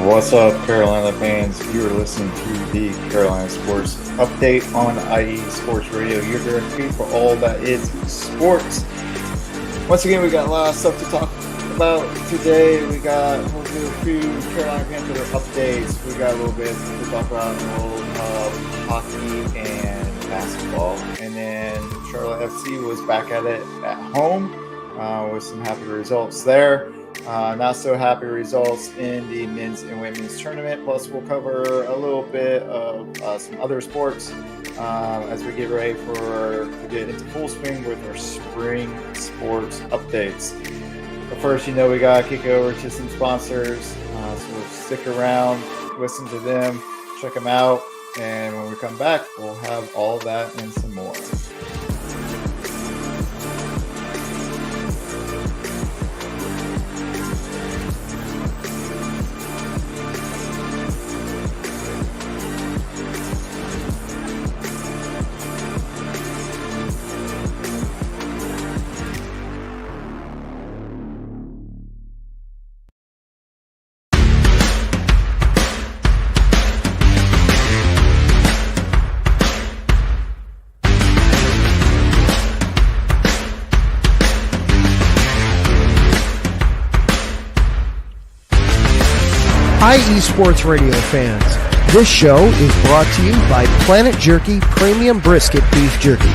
What's up, Carolina fans? You are listening to the Carolina Sports Update on IE Sports Radio, your direct feed for all that is sports. Once again, we got a lot of stuff to talk about today. We'll do a few Carolina Panther updates. We got a little bit to talk about, a little hockey and basketball. And then Charlotte FC was back at it at home with some happy results there. Not so happy results in the men's and women's tournament. Plus, we'll cover a little bit of some other sports as we get ready to get into full swing with our spring sports updates. But first, we got to kick it over to some sponsors. So stick around, listen to them, check them out. And when we come back, we'll have all that and some more. IE Sports Radio fans, this show is brought to you by Planet Jerky Premium Brisket Beef Jerky.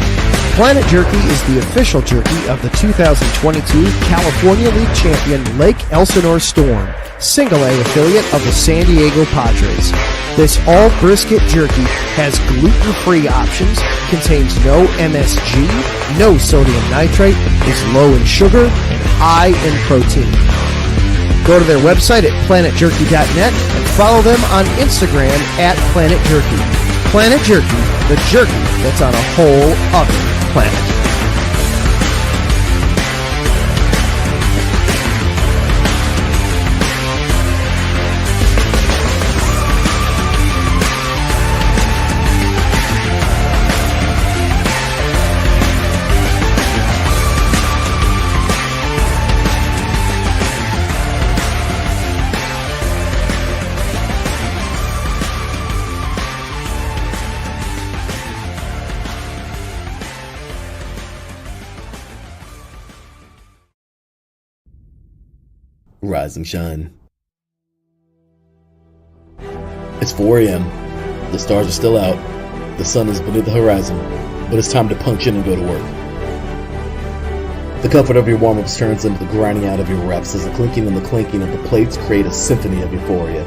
Planet Jerky is the official jerky of the 2022 California League champion Lake Elsinore Storm, single A affiliate of the San Diego Padres. This all brisket jerky has gluten-free options, contains no MSG, no sodium nitrate, is low in sugar, and high in protein. Go to their website at planetjerky.net and follow them on Instagram at Planet Jerky. Planet Jerky, the jerky that's on a whole other planet. Rise and shine. It's 4 a.m. The stars are still out. The sun is beneath the horizon, but it's time to punch in and go to work. The comfort of your warm-ups turns into the grinding out of your reps as the clinking and the clanking of the plates create a symphony of euphoria.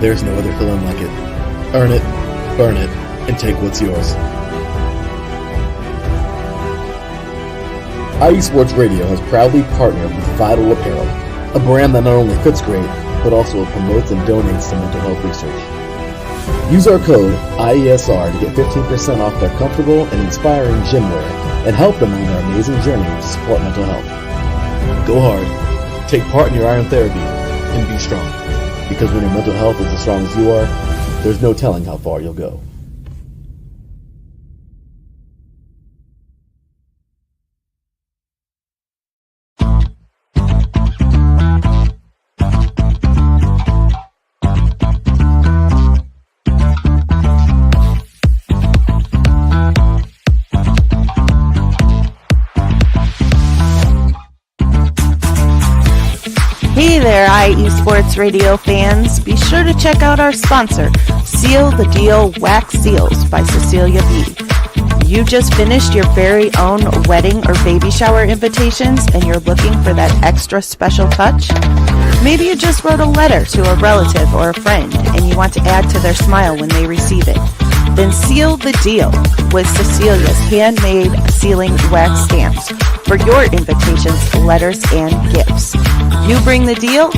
There's no other feeling like it. Earn it, burn it, and take what's yours. IE Sports Radio has proudly partnered with Vital Apparel, a brand that not only fits great, but also promotes and donates to mental health research. Use our code IESR to get 15% off their comfortable and inspiring gym wear and help them on their amazing journey to support mental health. Go hard, take part in your iron therapy, and be strong. Because when your mental health is as strong as you are, there's no telling how far you'll go. Hey there, IE Sports Radio fans. Be sure to check out our sponsor, Seal the Deal Wax Seals by Cecilia B. You just finished your very own wedding or baby shower invitations and you're looking for that extra special touch? Maybe you just wrote a letter to a relative or a friend and you want to add to their smile when they receive it. Then seal the deal with Cecilia's handmade sealing wax stamps for your invitations, letters, and gifts. You bring the deal,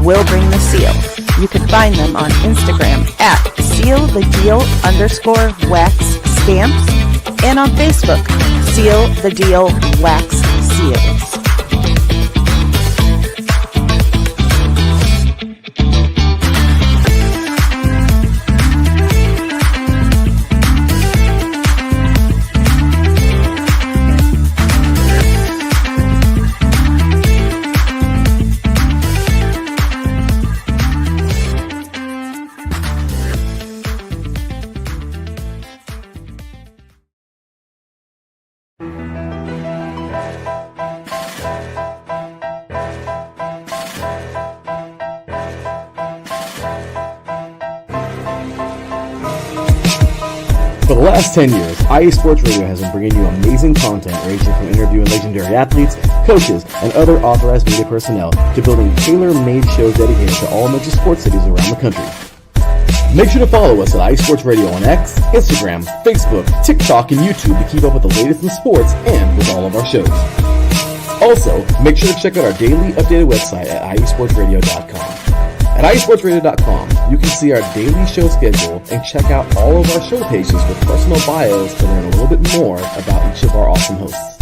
we'll bring the seal. You can find them on Instagram at sealthedeal_wax stamps and on Facebook, Seal the Deal Wax Seals. For the last 10 years, IE Sports Radio has been bringing you amazing content ranging from interviewing legendary athletes, coaches, and other authorized media personnel to building tailor-made shows dedicated to all major sports cities around the country. Make sure to follow us at IE Sports Radio on X, Instagram, Facebook, TikTok, and YouTube to keep up with the latest in sports and with all of our shows. Also, make sure to check out our daily updated website at iesportsradio.com. At iesportsradio.com, you can see our daily show schedule and check out all of our show pages with personal bios to learn a little bit more about each of our awesome hosts.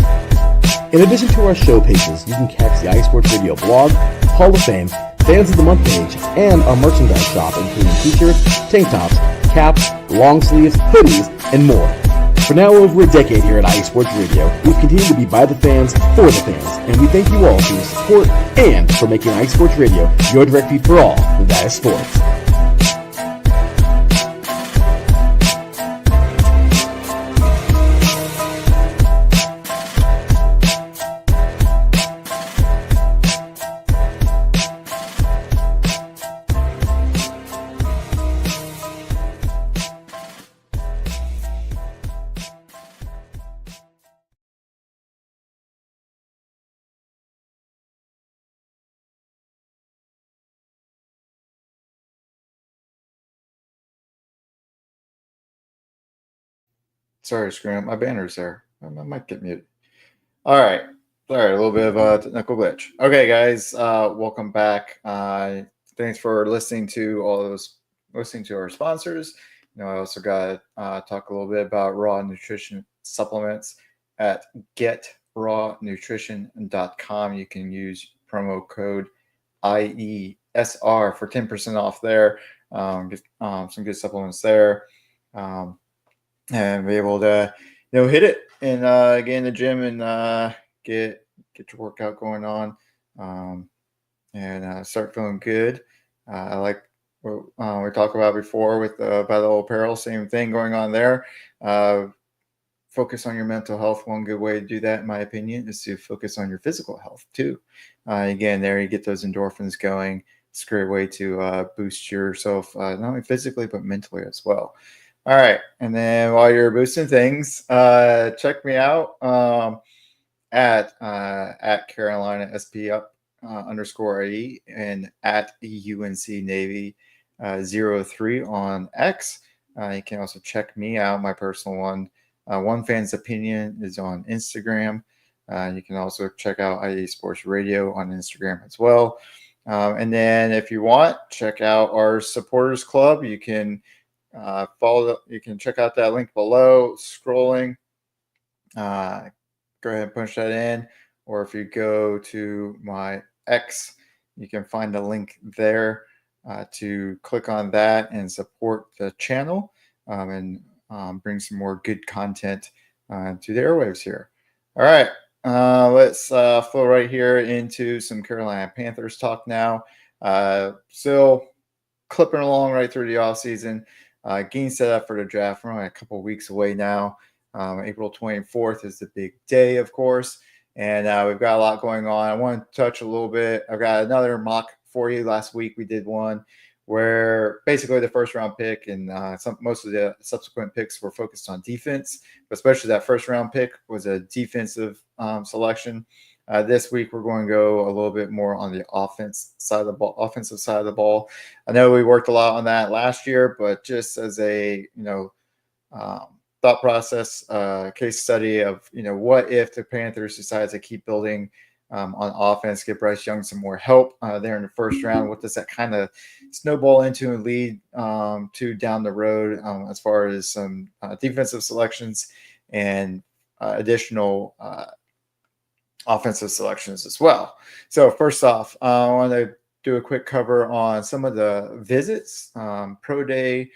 In addition to our show pages, you can catch the IE Sports Radio blog, Hall of Fame, Fans of the Month page, and our merchandise shop including t-shirts, tank tops, caps, long sleeves, hoodies, and more. For now over a decade here at IE Sports Radio, we've continued to be by the fans, for the fans, and we thank you all for your support and for making IE Sports Radio your direct feed for all that is sports. Sorry, screwing up my banners there. I might get muted. All right. Sorry, a little bit of a technical glitch. Okay, guys, welcome back. Thanks for listening to our sponsors. I also got to talk a little bit about raw nutrition supplements at getrawnutrition.com. You can use promo code IESR for 10% off there. Get some good supplements there. And be able to, hit it and get in the gym and get your workout going on, and start feeling good. I like what we talked about before with Vital Apparel, same thing going on there. Focus on your mental health. One good way to do that, in my opinion, is to focus on your physical health too. Again, there you get those endorphins going. It's a great way to boost yourself, not only physically, but mentally as well. All right. And then while you're boosting things, check me out at Carolina SP up _IE and at UNC Navy 03 on X. You can also check me out, my personal one. One Fan's Opinion is on Instagram. You can also check out IE Sports Radio on Instagram as well. And then if you want, check out our supporters club. You can you can check out that link below scrolling. Go ahead and punch that in, or if you go to my X, you can find the link there to click on that and support the channel and bring some more good content to the airwaves here. All right, let's flow right here into some Carolina Panthers talk now. Still clipping along right through the offseason. Getting set up for the draft. We're only a couple of weeks away now. April 24th is the big day, of course. And we've got a lot going on. I want to touch a little bit. I've got another mock for you. Last week we did one where basically the first round pick and most of the subsequent picks were focused on defense, but especially that first round pick was a defensive selection. This week, we're going to go a little bit more on the offensive side of the ball. I know we worked a lot on that last year, but just as a thought process, case study of what if the Panthers decide to keep building on offense, get Bryce Young some more help there in the first round. What does that kind of snowball into and lead to down the road as far as some defensive selections and additional offensive selections as well. So first off, I want to do a quick cover on some of the visits, pro day,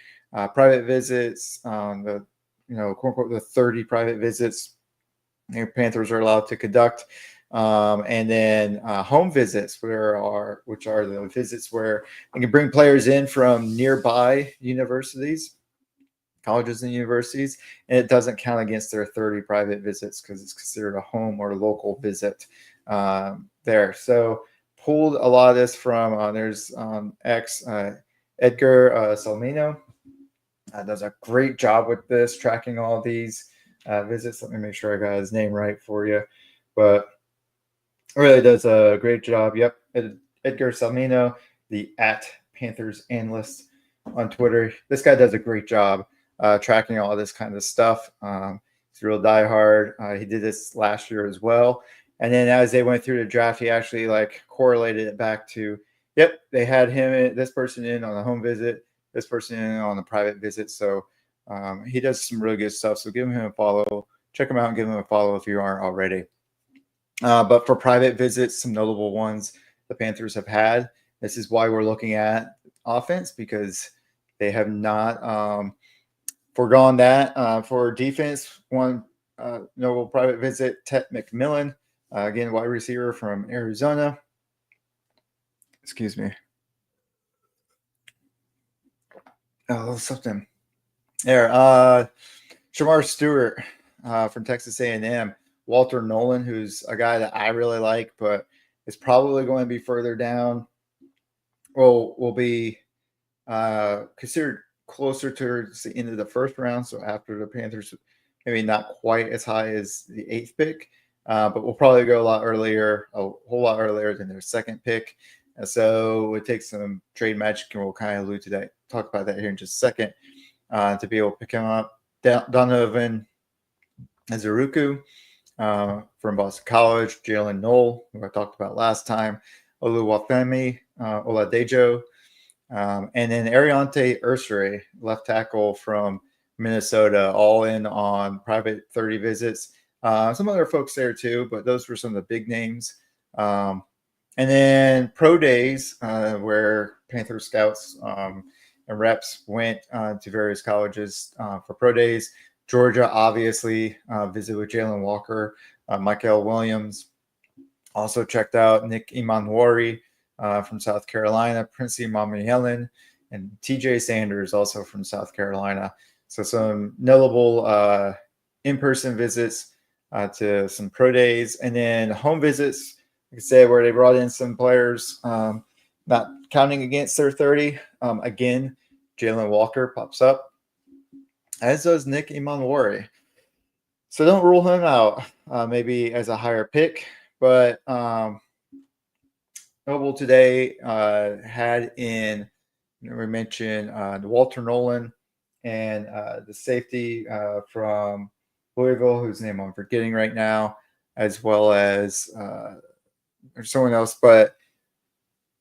private visits, the quote unquote the 30 private visits Panthers are allowed to conduct, and then home visits, which are the visits where they can bring players in from nearby universities, colleges and universities, and it doesn't count against their 30 private visits because it's considered a home or local visit there. So pulled a lot of this from there's Edgar Salmino. Does a great job with this, tracking all these visits. Let me make sure I got his name right for you. But really does a great job. Yep. Edgar Salmino, the at Panthers analyst on Twitter. This guy does a great job tracking all this kind of stuff. He's a real diehard. He did this last year as well. And then as they went through the draft, he actually like correlated it back to, yep, they had this person in on a home visit, this person in on a private visit. So he does some really good stuff. So give him a follow. Check him out and give him a follow if you aren't already. But for private visits, some notable ones the Panthers have had. This is why we're looking at offense, because they have not foregone that. For defense, one notable private visit, Ted McMillan, again, wide receiver from Arizona. Excuse me. Oh, something. There. Shamar Stewart from Texas A&M. Walter Nolan, who's a guy that I really like, but is probably going to be further down. Will be considered closer towards the end of the first round. So after the Panthers, maybe not quite as high as the 8th pick, but we'll probably go a whole lot earlier than their 2nd pick. And so it takes some trade magic, and we'll kind of allude to that, talk about that here in just a second, to be able to pick him up. Donovan Azuruku from Boston College, Jalen Knoll, who I talked about last time, Oluwafemi Oladejo, and then Ariante Ursure, left tackle from Minnesota, all in on private 30 visits. Some other folks there too, but those were some of the big names. And then pro days, where Panther scouts and reps went to various colleges for pro days. Georgia, obviously, visited with Jalen Walker, Michael Williams. Also checked out Nick Imanwari from South Carolina, Princey Mamielen, and TJ Sanders, also from South Carolina. So some notable in-person visits to some pro days. And then home visits, like I said, where they brought in some players, not counting against their 30. Again, Jalen Walker pops up, as does Nick Imanwari. So don't rule him out, maybe as a higher pick. But Noble today had in, we mentioned Walter Nolan and the safety from Louisville, whose name I'm forgetting right now, as well as someone else, but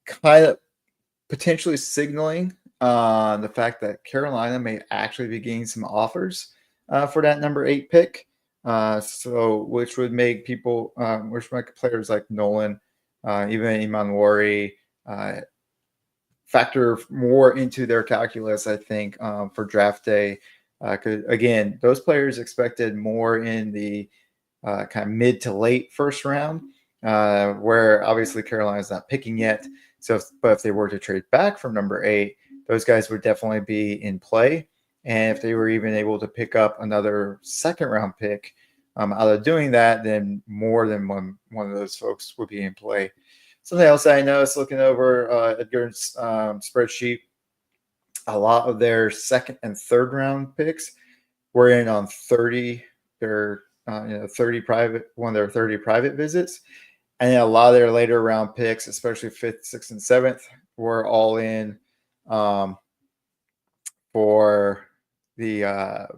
kind of potentially signaling the fact that Carolina may actually be getting some offers for that number 8 pick. So which would make people, which make players like Nolan, even Imanwari, factor more into their calculus, I think, for draft day. Because again, those players expected more in the kind of mid to late first round, where obviously Carolina's not picking yet. So, but if they were to trade back from number 8, those guys would definitely be in play. And if they were even able to pick up another 2nd round pick out of doing that, then more than one of those folks would be in play. Something else I noticed looking over Edgar's spreadsheet, a lot of their 2nd and 3rd round picks were in on 30, their 30 private, one of their 30 private visits. And then a lot of their later round picks, especially 5th, 6th, and 7th, were all in for the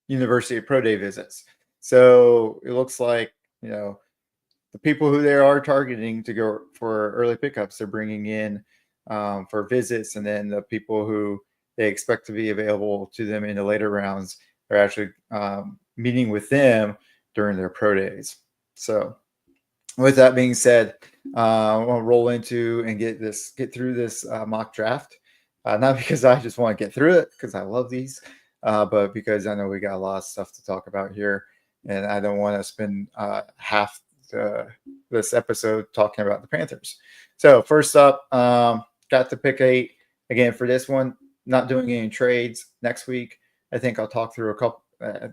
University Pro Day visits. So it looks like, the people who they are targeting to go for early pickups, they're bringing in for visits, and then the people who they expect to be available to them in the later rounds are actually meeting with them during their pro days. So with that being said, I want to roll into and get through this mock draft. Not because I just want to get through it, because I love these, but because I know we got a lot of stuff to talk about here, and I don't want to spend half this episode talking about the Panthers. So first up, got to pick 8 again for this one. Not doing any trades next week. I think I'll talk through a couple.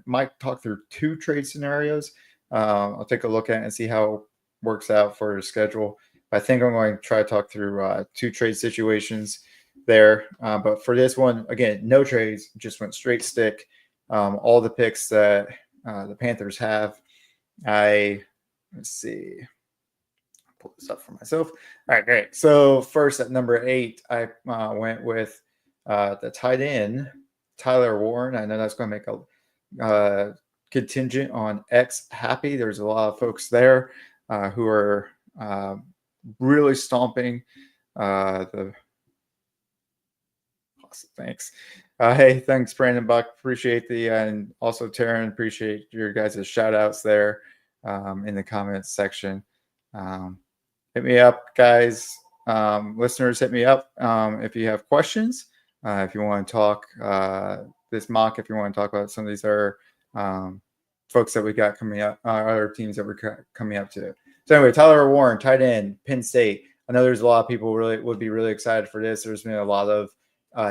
Might talk through 2 trade scenarios. I'll take a look at it and see how it works out for the schedule. I think I'm going to try to talk through 2 trade situations. there. But for this one, again, no trades, just went straight stick. All the picks that the Panthers have, let's see, pull this up for myself. All right, great. So first at number 8, I went with the tight end, Tyler Warren. I know that's going to make a contingent on X happy. There's a lot of folks there who are really stomping the awesome. Thanks. Hey, thanks, Brandon Buck. Appreciate and also Taryn, appreciate your guys' shout outs there in the comments section. Hit me up, guys. Listeners, hit me up if you have questions. If you want to talk this mock, if you want to talk about some of these other folks that we got coming up, other teams that we're coming up to. So anyway, Tyler Warren, tight end, Penn State. I know there's a lot of people would be really excited for this. There's been a lot of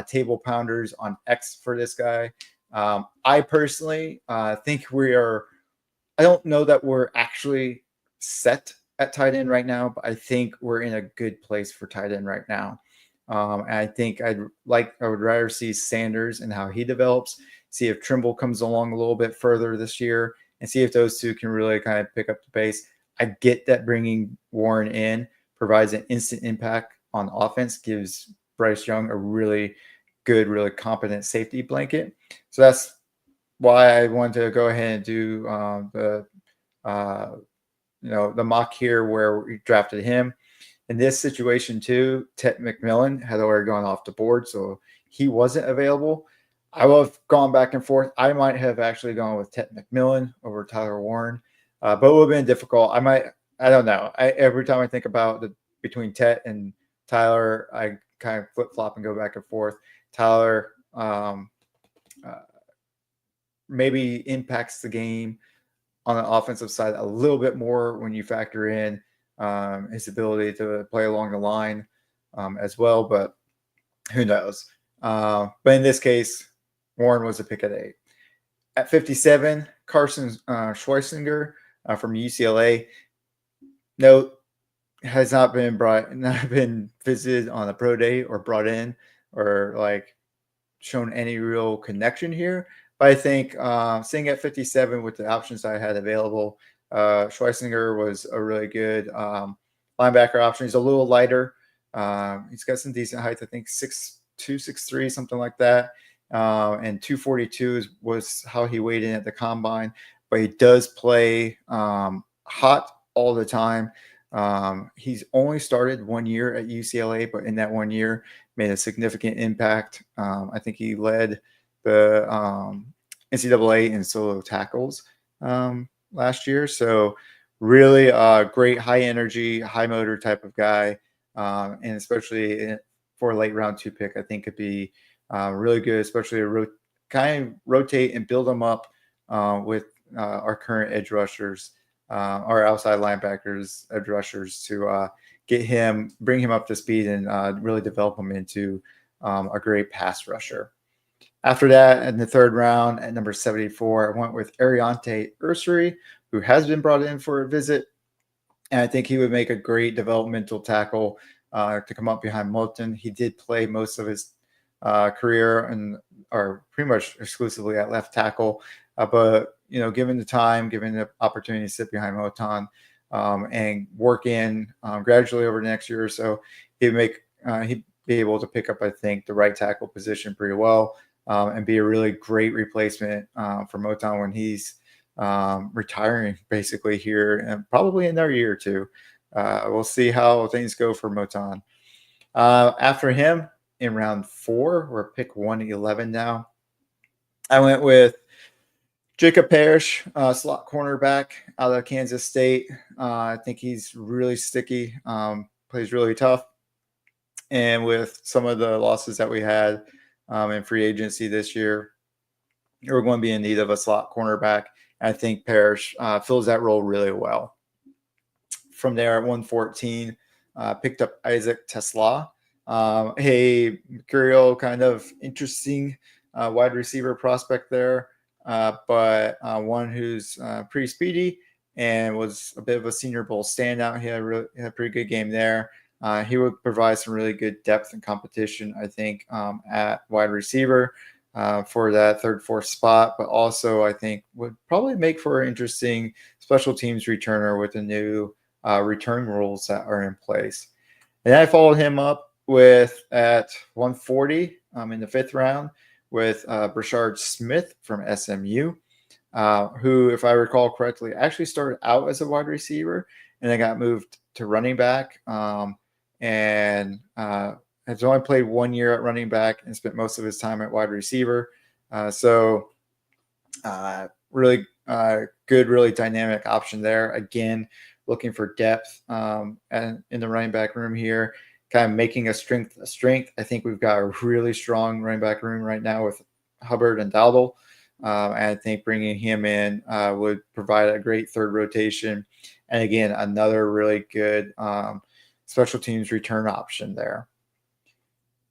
table pounders on X for this guy. I personally think I don't know that we're actually set at tight end right now, but I think we're in a good place for tight end right now. And I think I would rather see Sanders and how he develops, see if Trimble comes along a little bit further this year, and see if those two can really kind of pick up the pace. I get that bringing Warren in provides an instant impact on offense, gives Bryce Young a really good, really competent safety blanket. So that's why I wanted to go ahead and do the mock here where we drafted him. In this situation too, Ted McMillan had already gone off the board, so he wasn't available. I would have gone back and forth. I might have actually gone with Ted McMillan over Tyler Warren, but it would have been difficult. I don't know. Every time I think about between Ted and Tyler, I kind of flip-flop and go back and forth. Tyler maybe impacts the game on the offensive side a little bit more when you factor in his ability to play along the line as well, but who knows? But in this case, Warren was a pick at 8. At 57, Carson Schweissinger from UCLA. Note, has not been visited on a pro day or brought in or shown any real connection here. But I think seeing at 57 with the options I had available, Schweissinger was a really good linebacker option. He's a little lighter. He's got some decent height. I think 6'2", 6'3", something like that. And 242 was how he weighed in at the combine. But he does play hot all the time. He's only started 1 year at UCLA, but in that 1 year made a significant impact. I think he led the NCAA in solo tackles last year. So really great high energy, high motor type of guy. And especially for a late round 2 pick, I think could be really good, especially kind of rotate and build them up with our current edge rushers. Our outside linebackers, edge rushers, to bring him up to speed and really develop him into a great pass rusher. After that, in the 3rd round, at number 74, I went with Ariante Ursary, who has been brought in for a visit. And I think he would make a great developmental tackle to come up behind Moulton. He did play most of his career or pretty much exclusively at left tackle. But given the time, given the opportunity to sit behind Moton and work in gradually over the next year or so, he'd be able to pick up, I think, the right tackle position pretty well and be a really great replacement for Moton when he's retiring basically here and probably in another year or two. We'll see how things go for Moton. After him, in round 4, we're pick 111 now, I went with Jacob Parrish, slot cornerback out of Kansas State. I think he's really sticky, plays really tough. And with some of the losses that we had in free agency this year, we're going to be in need of a slot cornerback. I think Parrish fills that role really well. From there at 114, picked up Isaac Tesla, a mercurial kind of interesting wide receiver prospect there. But one who's pretty speedy and was a bit of a Senior Bowl standout. He had a pretty good game there. He would provide some really good depth and competition, I think, at wide receiver for that third, fourth spot, but also I think would probably make for an interesting special teams returner with the new return rules that are in place. And I followed him up with at 140 in the 5th round with Brashard Smith from SMU, who, if I recall correctly, actually started out as a wide receiver and then got moved to running back, and has only played 1 year at running back and spent most of his time at wide receiver. So really good, really dynamic option there. Again, looking for depth and in the running back room here, kind of making a strength a strength. I think we've got a really strong running back room right now with Hubbard and Dowdle. And I think bringing him in would provide a great third rotation. And again, another really good special teams return option there.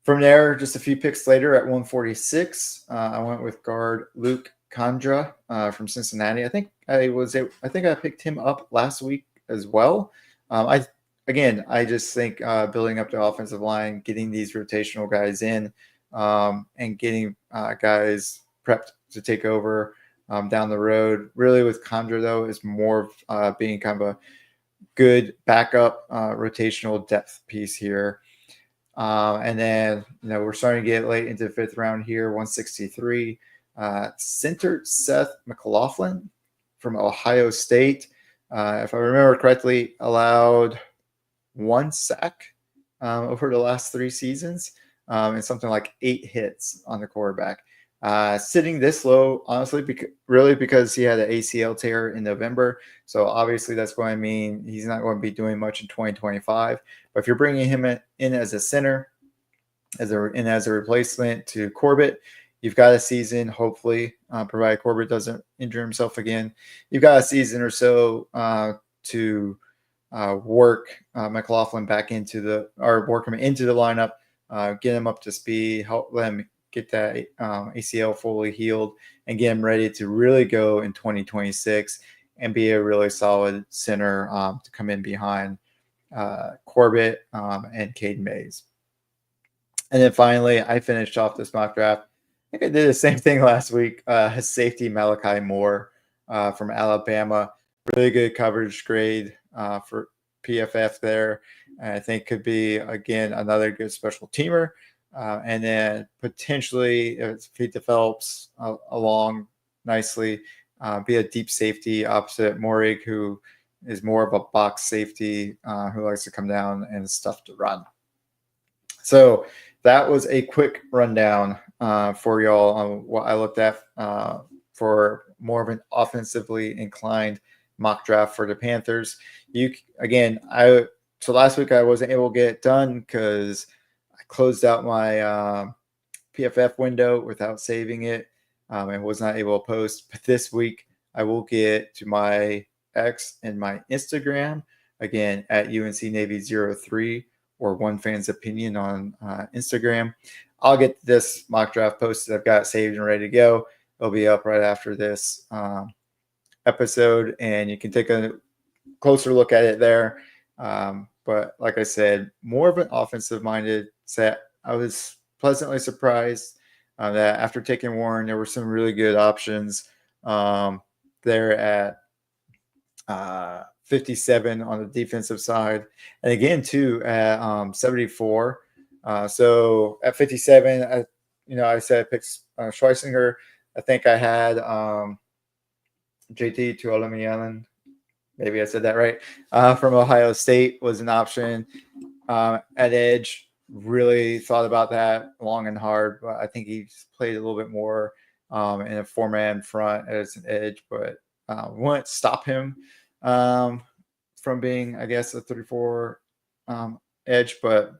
From there, just a few picks later at 146, I went with guard Luke Kandra from Cincinnati. I think I picked him up last week as well. I just think building up the offensive line, getting these rotational guys in, and getting guys prepped to take over down the road. Really, with Kandra though, is more of being kind of a good backup rotational depth piece here. And then, we're starting to get late into the 5th round here, 163. Center Seth McLaughlin from Ohio State. If I remember correctly, allowed 1 sack over the last 3 seasons and something like 8 hits on the quarterback. Sitting this low, honestly, because he had an ACL tear in November. So obviously that's going to mean he's not going to be doing much in 2025. But if you're bringing him in as a center, as a replacement to Corbett, you've got a season, hopefully, provided Corbett doesn't injure himself again. You've got a season or so to work McLaughlin back work him into the lineup, get him up to speed, help them get that ACL fully healed, and get him ready to really go in 2026 and be a really solid center to come in behind Corbett and Caden Mays. And then finally, I finished off this mock draft. I think I did the same thing last week. Safety Malachi Moore from Alabama. Really good coverage grade for PFF there. And I think could be, again, another good special teamer. And then potentially, if he develops along nicely, be a deep safety opposite Morig, who is more of a box safety who likes to come down and stuff to run. So that was a quick rundown for y'all on what I looked at for more of an offensively inclined mock draft for the Panthers. So last week I wasn't able to get it done because I closed out my PFF window without saving it and was not able to post. But this week I will get to my X and my Instagram, again, at UNC Navy 03 or One Fan's Opinion on Instagram. I'll get this mock draft posted. I've got it saved and ready to go. It'll be up right after this episode, and you can take a closer look at it there. But like I said, more of an offensive-minded set. I was pleasantly surprised that after taking Warren, there were some really good options there at 57 on the defensive side, and again too at 74. So at 57, I said I picked Schweisinger. I think I had JT Tuoluminen. Maybe I said that right. From Ohio State was an option at edge. Really thought about that long and hard, but I think he's played a little bit more in a 4-man front as an edge, but wouldn't stop him from being, I guess, a 34 edge. But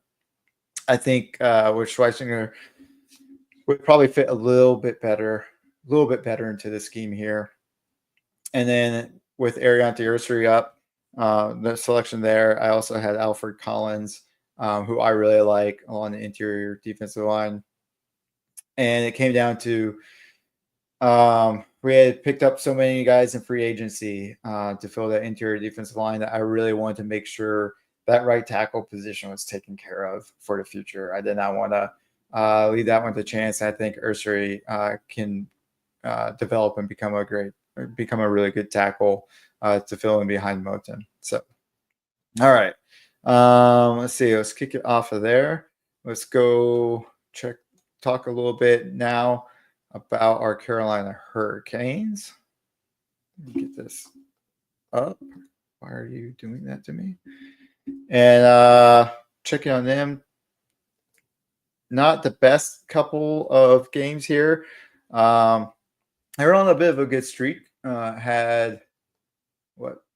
I think with Schweisinger would probably fit a little bit better into the scheme here. And then with Ariante Ursary up, the selection there, I also had Alfred Collins, who I really like along the interior defensive line. And it came down to we had picked up so many guys in free agency to fill that interior defensive line that I really wanted to make sure that right tackle position was taken care of for the future. I did not want to leave that one to chance. I think Ursary can develop and become a really good tackle to fill in behind Moten. So, all right. Let's see. Let's kick it off of there. Let's go talk a little bit now about our Carolina Hurricanes. Let me get this up. Why are you doing that to me? And checking on them. Not the best couple of games here. They were on a bit of a good streak. Had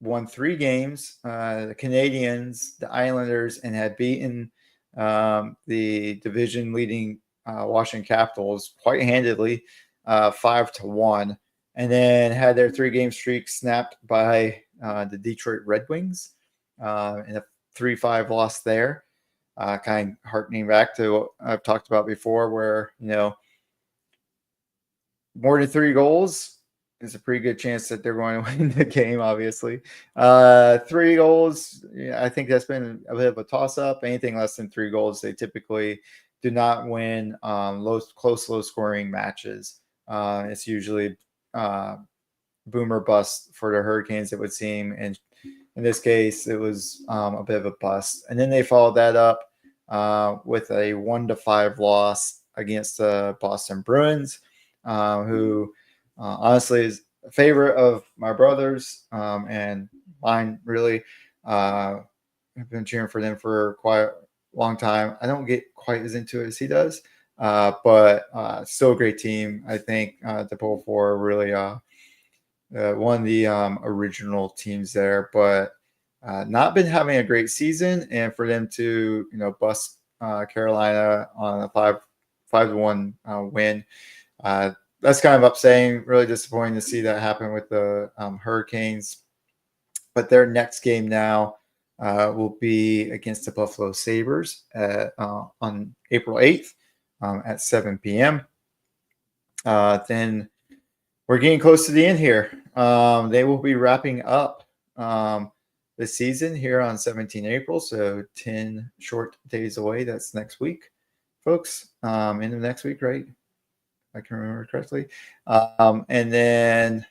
won 3 games. The Canadians, the Islanders, and had beaten the division leading Washington Capitals quite handedly, 5-1, and then had their 3-game streak snapped by the Detroit Red Wings in a 3-5 loss there. Kind of harkening back to what I've talked about before, where more than 3 goals. There's a pretty good chance that they're going to win the game, obviously. 3 goals, I think that's been a bit of a toss-up. Anything less than 3 goals, they typically do not win close, low-scoring matches. It's usually boom or bust for the Hurricanes, it would seem. And in this case, it was a bit of a bust. And then they followed that up with a 1-5 loss against the Boston Bruins, who – honestly, is a favorite of my brothers and mine, really. I've been cheering for them for quite a long time. I don't get quite as into it as he does, but still a great team, I think, to pull for. Really one of the original teams there, but not been having a great season. And for them to, bust Carolina on a 5-1 win, that's kind of upsetting. Really disappointing to see that happen with the Hurricanes. But their next game now will be against the Buffalo Sabres on April 8th at 7 p.m. Then we're getting close to the end here. They will be wrapping up the season here on 17 April, so 10 short days away. That's next week, folks. End of next week, right? I can remember correctly. And then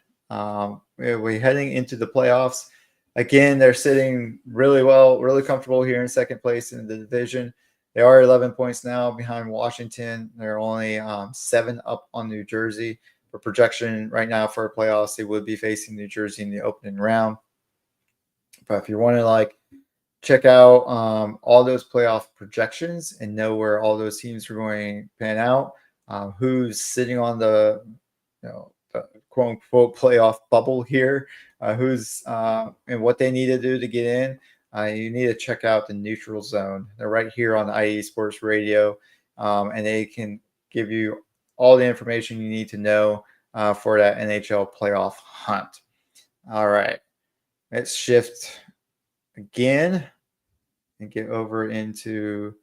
we're heading into the playoffs. Again, they're sitting really well, really comfortable here in second place in the division. They are 11 points now behind Washington. They're only 7 up on New Jersey. For projection right now for playoffs, they would be facing New Jersey in the opening round. But if you want to check out all those playoff projections and know where all those teams are going to pan out, who's sitting on the, the quote unquote playoff bubble here, who's and what they need to do to get in. You need to check out the Neutral Zone. They're right here on IE Sports Radio, and they can give you all the information you need to know for that NHL playoff hunt. All right, let's shift again and get over into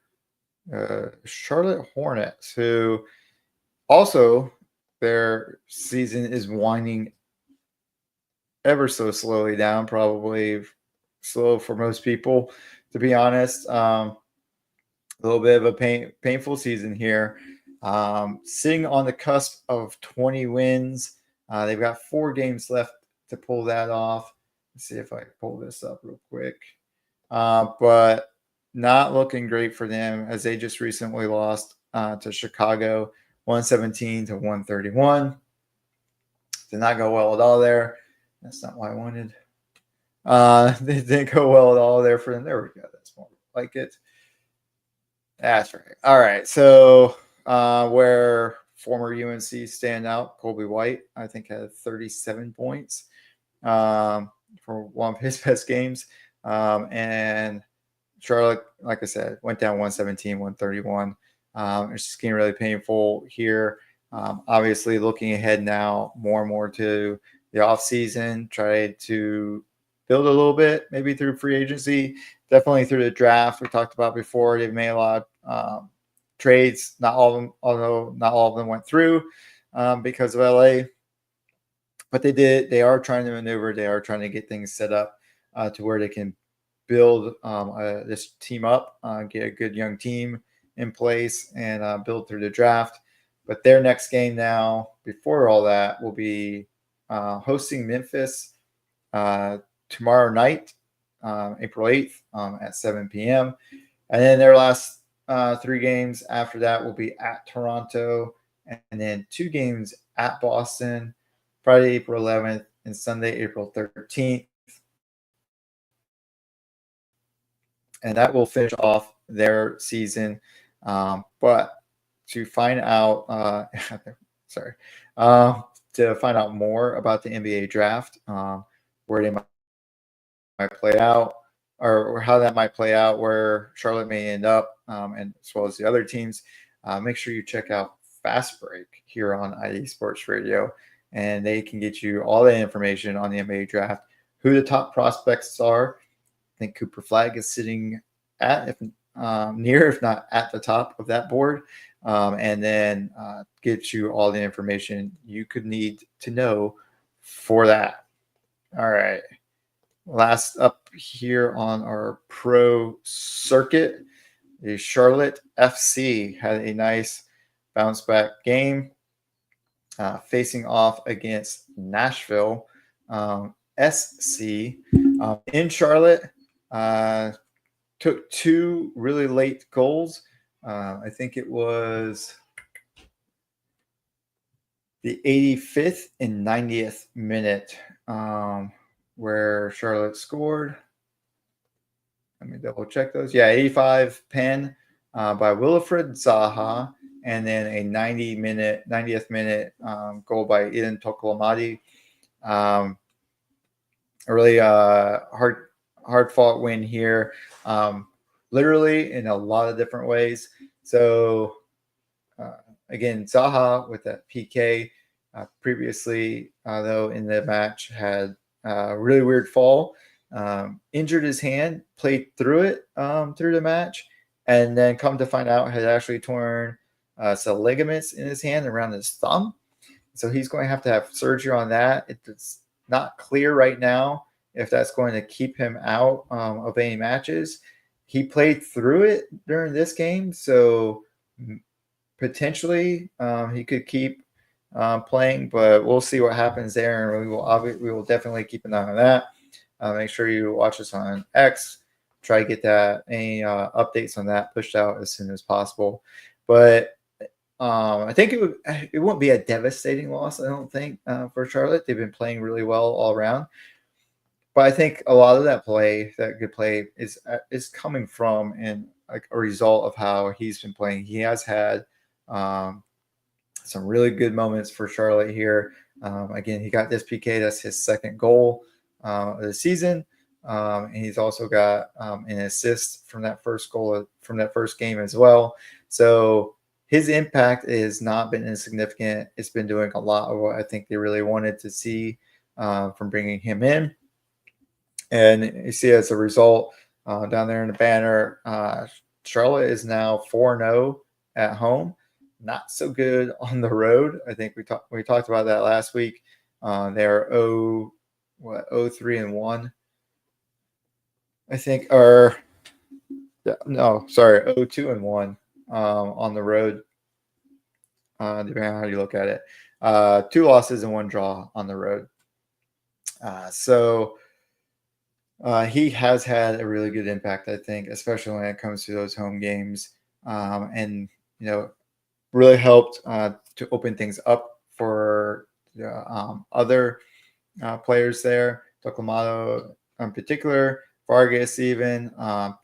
Charlotte Hornets, who also, their season is winding ever so slowly down, probably slow for most people, to be honest. A little bit of a painful season here. Sitting on the cusp of 20 wins. They've got 4 games left to pull that off. Let's see if I can pull this up real quick. But not looking great for them, as they just recently lost to Chicago, 117-131. Did not go well at all there. That's not what I wanted. They didn't go well at all there for them. There we go. That's more like it. That's right. All right. So where former UNC standout Colby White, I think, had 37 points for one of his best games. And Charlotte, like I said, went down 117-131. It's just getting really painful here. Obviously, looking ahead now more and more to the offseason, try to build a little bit, maybe through free agency, definitely through the draft we talked about before. They've made a lot of trades, not all of them, although not all of them went through because of LA. But they did. They are trying to maneuver. They are trying to get things set up to where they can build this team up, get a good young team in place, and build through the draft. But their next game now, before all that, will be hosting Memphis tomorrow night, April 8th at 7 p.m. And then their last 3 games after that will be at Toronto, and then 2 games at Boston, Friday, April 11th, and Sunday, April 13th. And that will finish off their season. But to find out, to find out more about the NBA draft, where they might play out, or how that might play out, where Charlotte may end up, and as well as the other teams, make sure you check out Fast Break here on IE Sports Radio, and they can get you all the information on the NBA draft, who the top prospects are. I think Cooper Flagg is sitting near, if not at the top of that board, and then get you all the information you could need to know for that. All right. Last up here on our pro circuit, the Charlotte FC had a nice bounce back game facing off against Nashville SC in Charlotte. Took 2 really late goals. I think it was the 85th and 90th minute where Charlotte scored. Let me double check those. Yeah, 85 pen by Wilfried Zaha, and then a 90th minute goal by Ian Tokolamadi. A really hard fought win here, literally in a lot of different ways. So again, Zaha with that PK previously, though, in the match had a really weird fall, injured his hand, played through it through the match, and then come to find out had actually torn some ligaments in his hand around his thumb. So he's going to have surgery on that. It's not clear right now if that's going to keep him out of any matches. He played through it during this game, so potentially he could keep playing, but we'll see what happens there, and we will definitely keep an eye on that. Make sure you watch us on X. Try to get any updates on that pushed out as soon as possible. But I think it won't be a devastating loss, I don't think, for Charlotte. They've been playing really well all around. But I think a lot of that good play is coming from and like a result of how he's been playing. He has had some really good moments for Charlotte here. Again, he got this PK. That's his second goal of the season. And he's also got an assist from that first goal from that first game as well. So his impact has not been insignificant. It's been doing a lot of what I think they really wanted to see from bringing him in. And you see, as a result, down there in the banner, Charlotte is now 4-0 at home. Not so good on the road. I think we talked about that last week. They're 0-3-1. I think, 0-2-1 on the road. Depending on how you look at it, 2 losses and 1 draw on the road. So he has had a really good impact, I think, especially when it comes to those home games, and really helped to open things up for other players there. Toclamato in particular, Vargas even,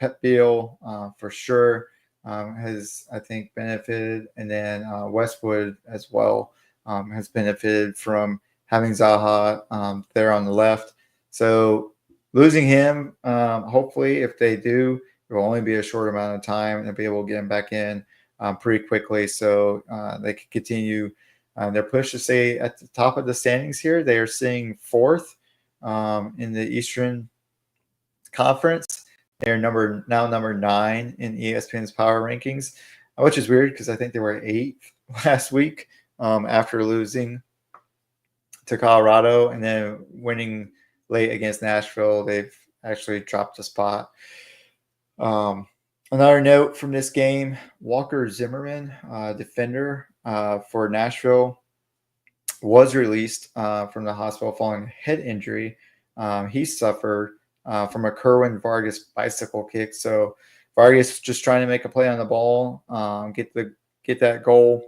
Pep Beal for sure has, I think, benefited. And then Westwood as well has benefited from having Zaha there on the left. So losing him, hopefully, if they do, it will only be a short amount of time, and they'll be able to get him back in pretty quickly, so they can continue their push to stay at the top of the standings here. They are sitting 4th in the Eastern Conference. They are number 9 in ESPN's power rankings, which is weird because I think they were 8th last week after losing to Colorado and then winning late against Nashville. They've actually dropped a spot. Another note from this game, Walker Zimmerman, defender for Nashville, was released from the hospital following a head injury. He suffered from a Kerwin Vargas bicycle kick. So Vargas just trying to make a play on the ball, get that goal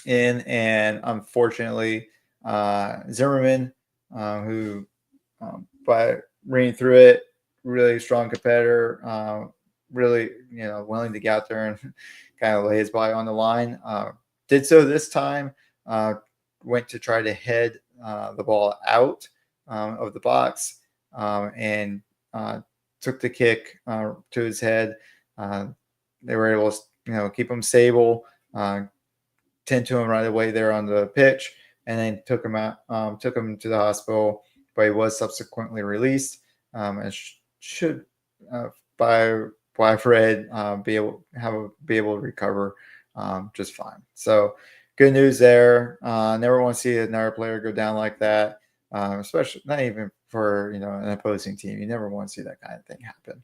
in, and unfortunately, Zimmerman, who by reading through it, really strong competitor, really willing to get out there and kind of lay his body on the line. Did so this time. Went to try to head the ball out of the box and took the kick to his head. They were able to keep him stable, tend to him right away there on the pitch, and then took him to the hospital. But he was subsequently released and should by what I've read be able to recover just fine. So good news there. Never want to see another player go down like that, especially not even for an opposing team. You never want to see that kind of thing happen.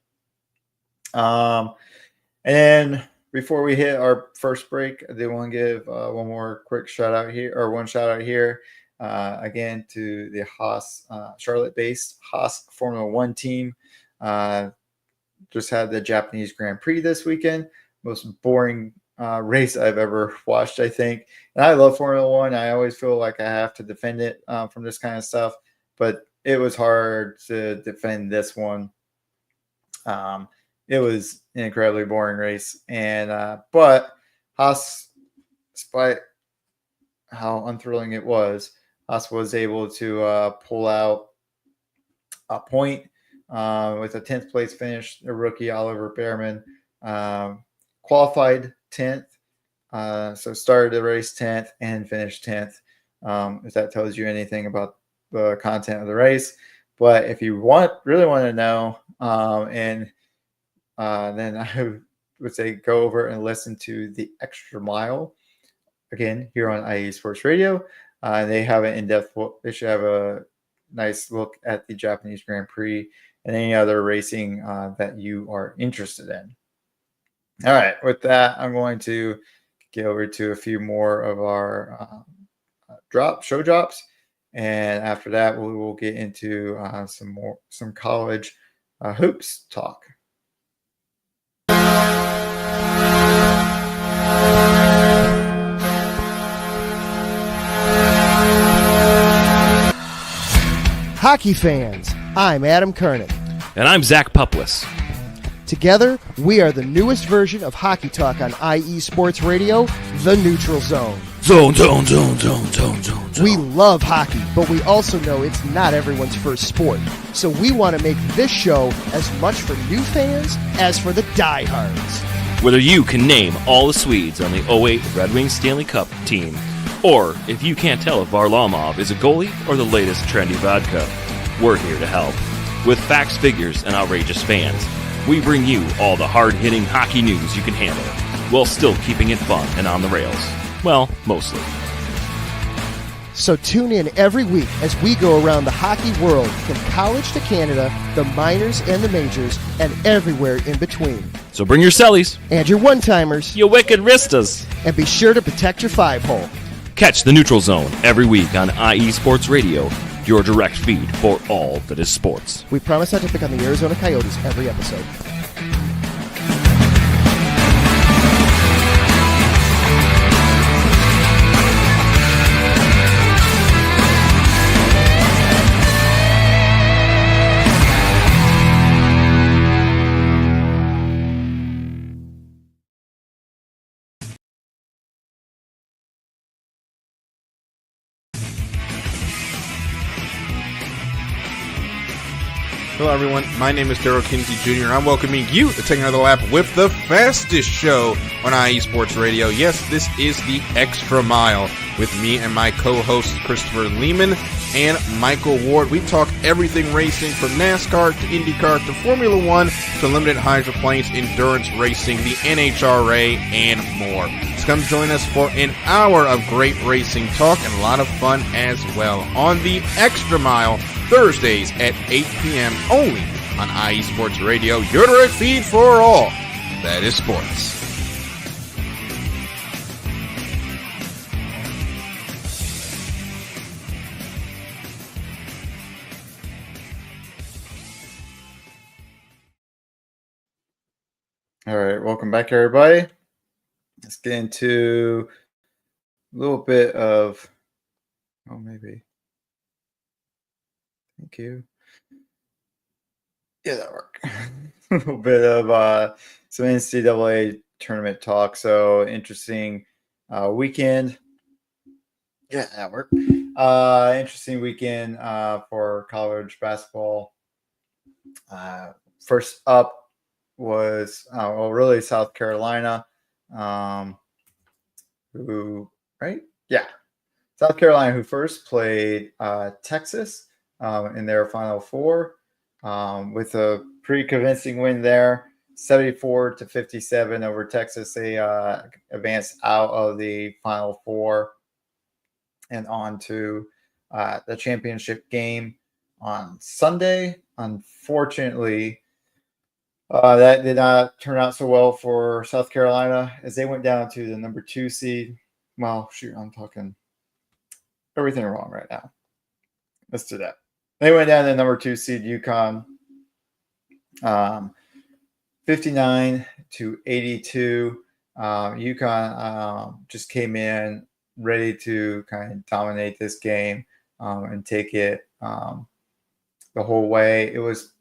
And before we hit our first break, I do want to give one more quick shout out here, again to the Haas, Charlotte-based Haas Formula One team. Just had the Japanese Grand Prix this weekend. Most boring race I've ever watched, I think. And I love Formula One. I always feel like I have to defend it from this kind of stuff, but it was hard to defend this one. It was an incredibly boring race, and but Haas, despite how unthrilling it was, Haas was able to pull out a point with a 10th place finish. The rookie Oliver Behrman qualified 10th, so started the race 10th and finished 10th. If that tells you anything about the content of the race, but if you really want to know, then I would say go over and listen to the Extra Mile again here on IE Sports Radio. They have an in-depth look. They should have a nice look at the Japanese Grand Prix and any other racing that you are interested in. All right, with that, I'm going to get over to a few more of our show drops, and after that, we will get into some college hoops talk. Hockey fans, I'm Adam Kernan. And I'm Zach Puplis. Together, we are the newest version of Hockey Talk on IE Sports Radio, The Neutral Zone. Zone. We love hockey, but we also know it's not everyone's first sport. So we want to make this show as much for new fans as for the diehards. Whether you can name all the Swedes on the 08 Red Wings Stanley Cup team, or if you can't tell if Varlamov is a goalie or the latest trendy vodka, we're here to help. With facts, figures, and outrageous fans, we bring you all the hard-hitting hockey news you can handle, while still keeping it fun and on the rails. Well, mostly. So tune in every week as we go around the hockey world, from college to Canada, the minors and the majors, and everywhere in between. So bring your cellies. And your one-timers. You wicked wristas. And be sure to protect your five-hole. Catch the Neutral Zone every week on IE Sports Radio, your direct feed for all that is sports. We promise not to pick on the Arizona Coyotes every episode. Hello, everyone. My name is Daryl Kinsey Jr., and I'm welcoming you to take another lap with the fastest show on IE Sports Radio. Yes, this is the Extra Mile with me and my co-hosts Christopher Lehman and Michael Ward. We talk everything racing from NASCAR to IndyCar to Formula One to limited hydroplanes, endurance racing, the NHRA, and more. So come join us for an hour of great racing talk and a lot of fun as well on the Extra Mile Thursdays at 8 p.m. only on IE Sports Radio, your direct feed for all that is sports. All right, welcome back, everybody. Let's get into a little bit of, maybe. Thank you. Yeah, that worked. A little bit of some NCAA tournament talk. So interesting weekend. Yeah, that worked. Interesting weekend for college basketball. First up was really South Carolina, who South Carolina, who first played Texas in their Final Four with a pretty convincing win there, 74-57 over Texas. They advanced out of the Final Four and on to the championship game on Sunday. Unfortunately, that did not turn out so well for South Carolina as they went down to the number 2 seed. Well, shoot, I'm talking everything wrong right now. Let's do that. They went down to the number 2 seed UConn, 59-82. UConn just came in ready to kind of dominate this game and take it the whole way. It was,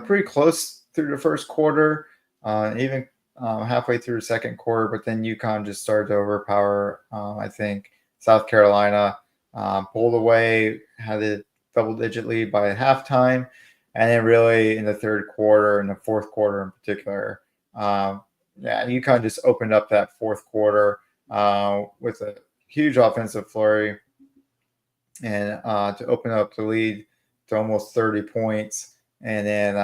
pretty close through the first quarter, even halfway through the second quarter, but then UConn just started to overpower, I think, South Carolina, pulled away, had a double-digit lead by halftime, and then really in the third quarter and the fourth quarter in particular, UConn just opened up that fourth quarter with a huge offensive flurry and to open up the lead to almost 30 points. And then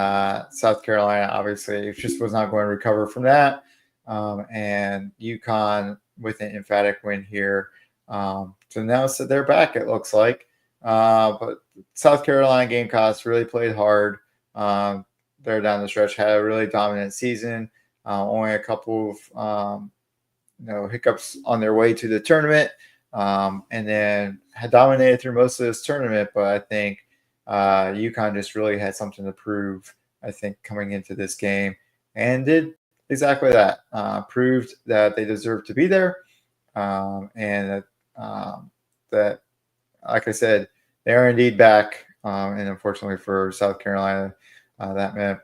South Carolina obviously just was not going to recover from that. And UConn with an emphatic win here. So now they're back, it looks like. But South Carolina Gamecocks really played hard. They're down the stretch, had a really dominant season. Only a couple of hiccups on their way to the tournament. And then had dominated through most of this tournament. But I think UConn just really had something to prove, I think, coming into this game, and did exactly that. Proved that they deserve to be there, and that, like I said, they are indeed back. And unfortunately for South Carolina, that meant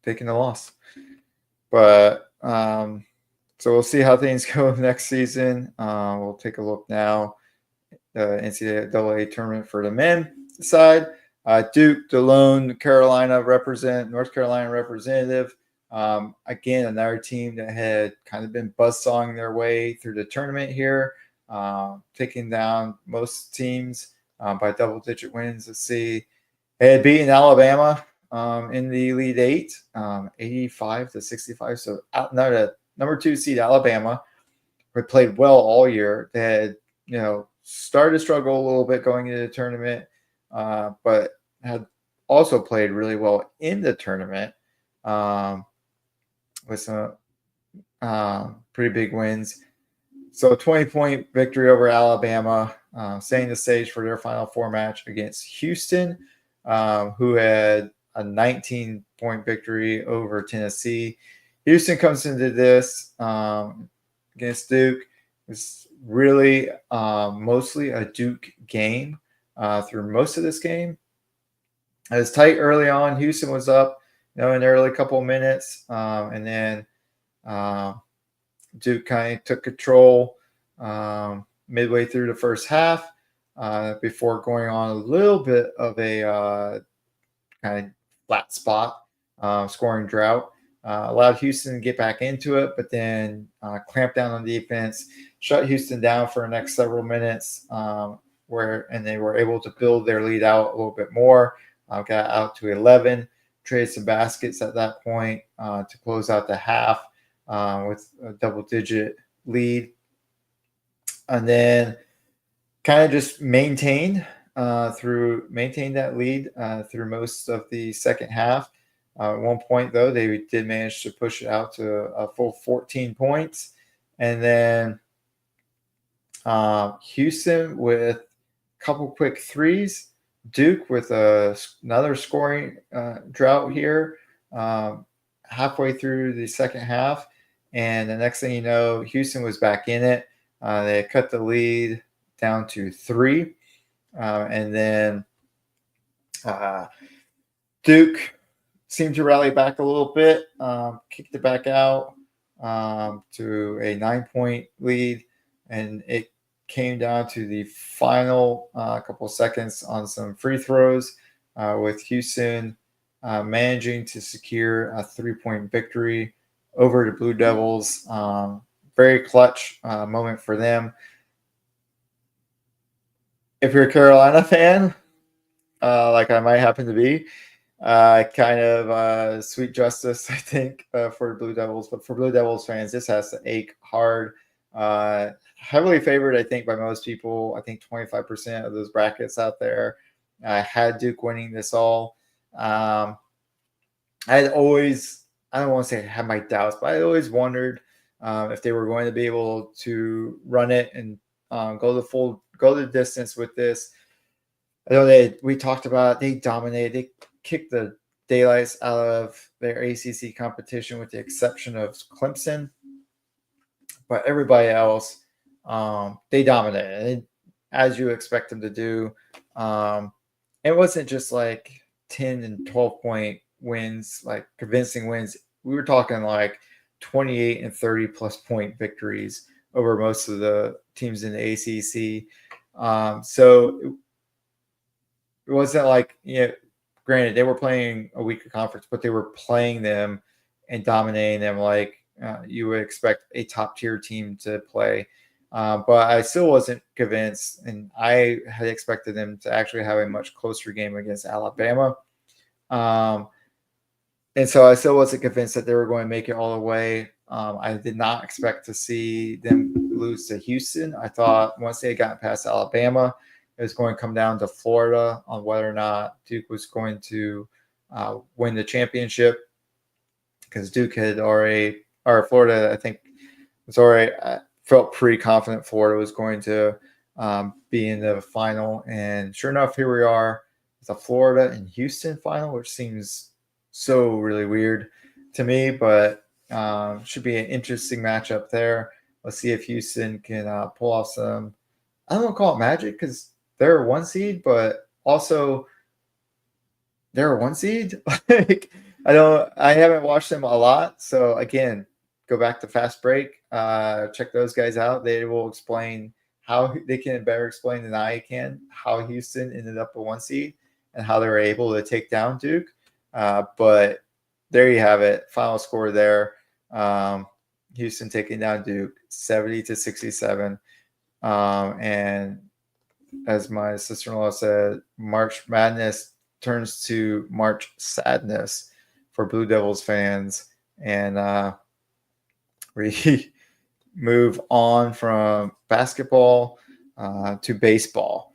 taking the loss. But so we'll see how things go next season. We'll take a look now. The NCAA tournament for the men side. Duke, the lone North Carolina representative. Again, another team that had kind of been buzzsawing their way through the tournament here, taking down most teams by double-digit wins. Let's see. They had beaten Alabama in the Elite Eight, 85-65. So now the number 2 seed Alabama, who played well all year. They had, started to struggle a little bit going into the tournament, but had also played really well in the tournament with some pretty big wins. So a 20-point victory over Alabama, setting the stage for their Final Four match against Houston, who had a 19-point victory over Tennessee. Houston comes into this against Duke. It's really mostly a Duke game through most of this game. It was tight early on. Houston was up, in the early couple of minutes, and then Duke kind of took control midway through the first half before going on a little bit of a kind of flat spot, scoring drought. Allowed Houston to get back into it, but then clamped down on defense, shut Houston down for the next several minutes, and they were able to build their lead out a little bit more. Got out to 11, traded some baskets at that point to close out the half with a double-digit lead, and then kind of just maintained maintained that lead through most of the second half. At one point, though, they did manage to push it out to a full 14 points. And then Houston with a couple quick threes. Duke with another scoring drought here halfway through the second half. And the next thing you know, Houston was back in it. They cut the lead down to 3. And then Duke seemed to rally back a little bit, kicked it back out to a 9-point lead. And it came down to the final couple seconds on some free throws with Houston managing to secure a 3-point victory over the Blue Devils. Very clutch moment for them. If you're a Carolina fan, like I might happen to be, kind of sweet justice, I think, for the Blue Devils. But for Blue Devils fans, this has to ache hard. Heavily favored, I think, by most people. I think 25% of those brackets out there had Duke winning this all. I had always, I don't want to say I had my doubts, but I always wondered if they were going to be able to run it and go the distance with this. I know we talked about it. They dominated. They kicked the daylights out of their ACC competition with the exception of Clemson. But everybody else, they dominated, as you expect them to do. It wasn't just like 10 and 12-point wins, like convincing wins. We were talking like 28 and 30-plus point victories over most of the teams in the ACC. So it wasn't like, granted, they were playing a weaker conference, but they were playing them and dominating them like you would expect a top-tier team to play. But I still wasn't convinced, and I had expected them to actually have a much closer game against Alabama. And so I still wasn't convinced that they were going to make it all the way. I did not expect to see them lose to Houston. I thought once they got past Alabama, it was going to come down to Florida on whether or not Duke was going to win the championship, because Duke had already, or Florida, I think, was already felt pretty confident Florida was going to be in the final. And sure enough, here we are with a Florida and Houston final, which seems so really weird to me, but should be an interesting matchup there. Let's see if Houston can pull off some, I don't want to call it magic because they're a 1 seed, but also they're a 1 seed. Like, I haven't watched them a lot. So again, go back to Fast Break, check those guys out. They will explain how they can better explain than I can how Houston ended up a 1 seed and how they were able to take down Duke. But there you have it. Final score there. Houston taking down Duke 70-67. And as my sister-in-law said, March Madness turns to March Sadness for Blue Devils fans. And we move on from basketball to baseball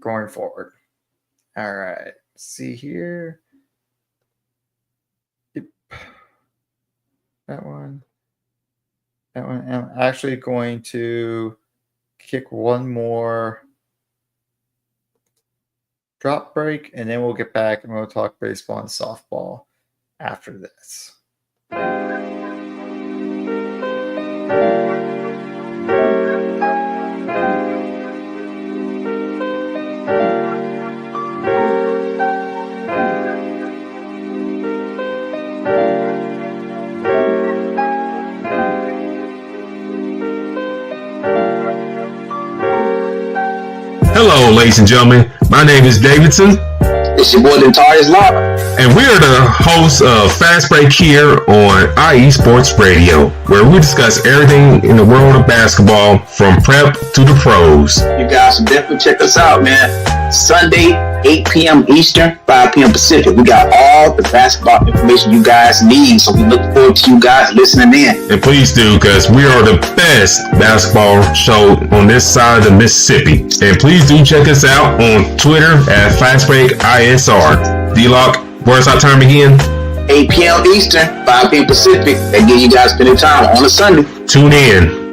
going forward. All right. See here. Yep. That one. I'm actually going to kick one more drop break, and then we'll get back and we'll talk baseball and softball after this. Hello, ladies and gentlemen. My name is Davidson. It's your boy, Dentarius Lava. And we are the hosts of Fast Break here on IE Sports Radio, where we discuss everything in the world of basketball from prep to the pros. You guys should definitely check us out, man. Sunday, 8 p.m. Eastern, 5 p.m. Pacific. We got all the basketball information you guys need. So we look forward to you guys listening in. And please do, because we are the best basketball show on this side of the Mississippi. And please do check us out on Twitter at FastBreakISR. D-Lock, where's our time again? 8 p.m. Eastern, 5 p.m. Pacific. That gives you guys plenty of time on a Sunday. Tune in.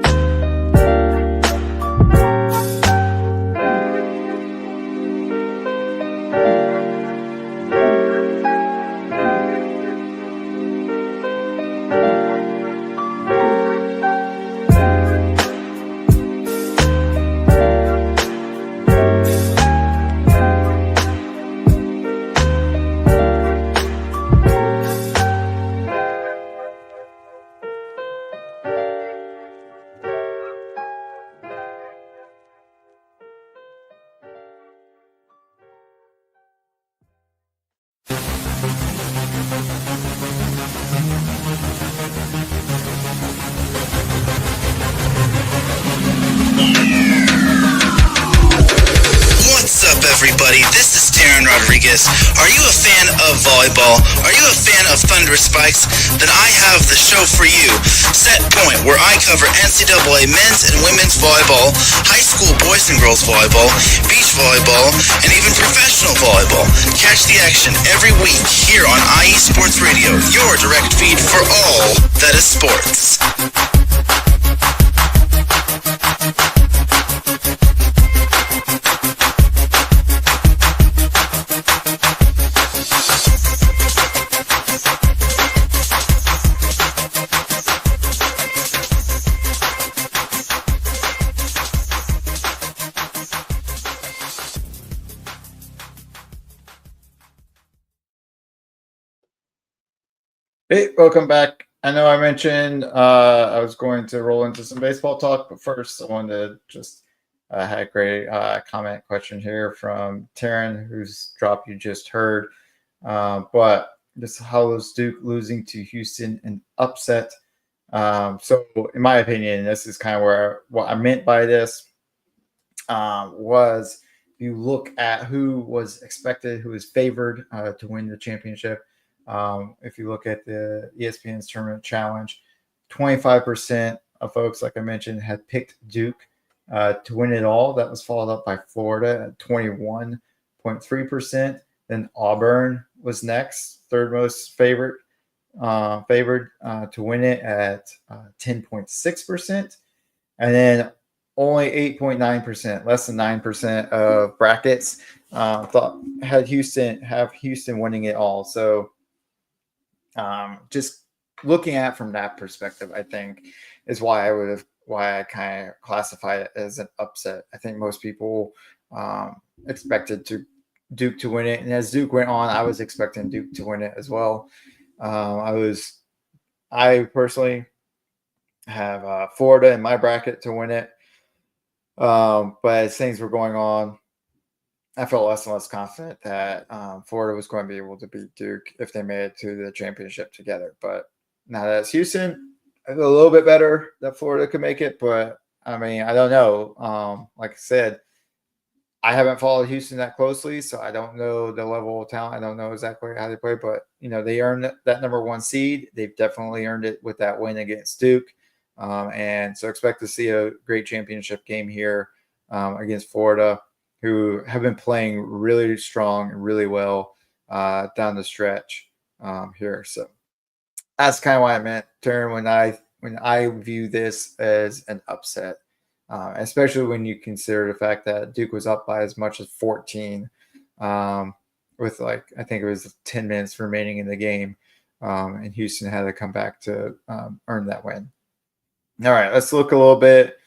Are you a fan of volleyball? Are you a fan of Thunder Spikes? Then I have the show for you, Set Point, where I cover NCAA men's and women's volleyball, high school boys and girls volleyball, beach volleyball, and even professional volleyball. Catch the action every week here on IE Sports Radio, your direct feed for all that is sports. Hey, welcome back. I know I mentioned I was going to roll into some baseball talk, but first I wanted to just had a great comment question here from Taryn, whose drop you just heard. But this how is Duke losing to Houston an upset? So in my opinion, this is kind of where what I meant by this was you look at who was expected, who was favored to win the championship. If you look at the ESPN's Tournament Challenge, 25% of folks, like I mentioned, had picked Duke to win it all. That was followed up by Florida at 21.3%. Then Auburn was next, third most favored to win it at 10.6%. And then only 8.9%, less than 9% of brackets thought had Houston winning it all. So just looking at it from that perspective, I think is why I kind of classified it as an upset. I think most people expected Duke to win it, and as Duke went on, I was expecting Duke to win it as well. I personally have Florida in my bracket to win it, but as things were going on, I felt less and less confident that Florida was going to be able to beat Duke if they made it to the championship together. But now that it's Houston, I feel a little bit better that Florida could make it. But, I mean, I don't know. Like I said, I haven't followed Houston that closely, so I don't know the level of talent. I don't know exactly how they play. But, they earned that number one seed. They've definitely earned it with that win against Duke. And so expect to see a great championship game here against Florida, who have been playing really strong and really well down the stretch here. So that's kind of what I meant, Turn, when I view this as an upset, especially when you consider the fact that Duke was up by as much as 14 with I think it was 10 minutes remaining in the game, and Houston had to come back to earn that win. All right, let's talk a little bit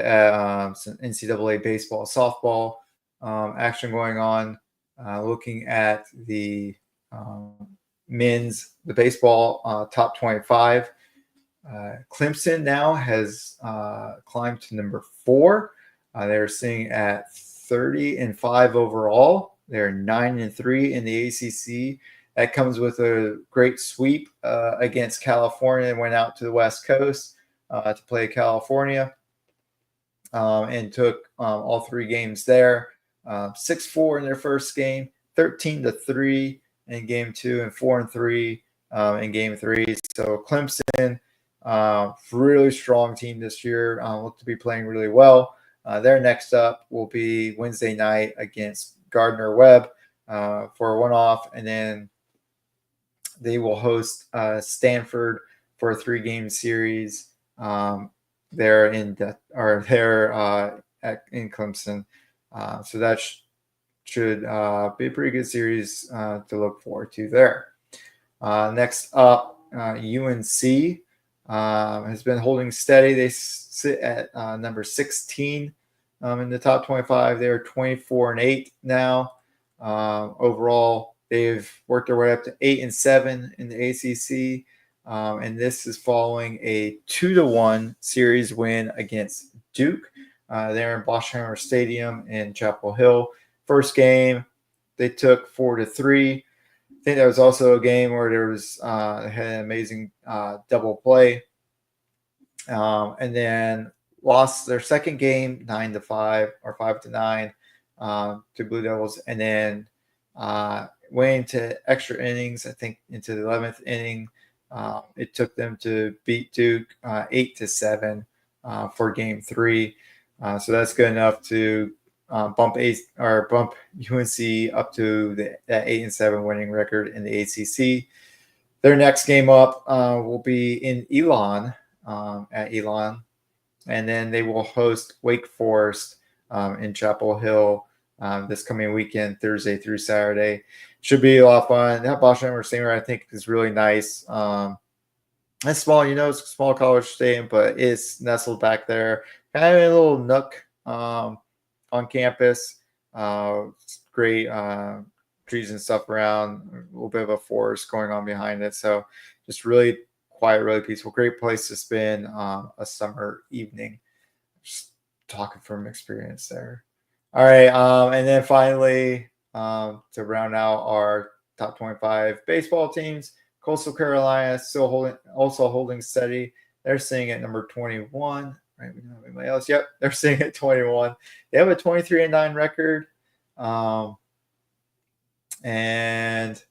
at some NCAA baseball, softball action going on. Looking at the the baseball top 25. Clemson now has climbed to number 4. They're sitting at 30-5 overall. They're 9-3 in the ACC. That comes with a great sweep against California and went out to the West Coast to play California and took all 3 games there. 6-4 in their first game, 13-3 in game 2, and 4-3 in game 3. So Clemson, really strong team this year. Look to be playing really well. Their next up will be Wednesday night against Gardner-Webb for a one-off, and then they will host Stanford for a 3-game series. There in Clemson, so that should be a pretty good series to look forward to there. Next up, UNC has been holding steady. They sit at number 16 in the top 25. They're 24-8 now. Overall, they've worked their way up to 8-7 in the ACC. And this is following a 2-1 series win against Duke. There in Boschhammer Stadium in Chapel Hill. First game, they took 4-3. I think that was also a game where there was had an amazing double play, and then lost their second game 9-5 or 5-9 to Blue Devils, and then went into extra innings. I think into the 11th inning. It took them to beat Duke 8-7 for Game 3. So that's good enough to bump UNC up to that 8-7 winning record in the ACC. Their next game up will be in Elon, at Elon, and then they will host Wake Forest in Chapel Hill this coming weekend, Thursday through Saturday. Should be a lot of fun. That Boschhammer Stadium, I think, is really nice. It's small, it's a small college stadium, but it's nestled back there, kind of in a little nook on campus. Great trees and stuff around, a little bit of a forest going on behind it. So just really quiet, really peaceful. Great place to spend a summer evening. Just talking from experience there. All right, and then finally, to round out our top 25 baseball teams, Coastal Carolina still holding steady. They're sitting at number 21. Right, we don't have anybody else. Yep, they're sitting at 21. They have a 23-9 record, and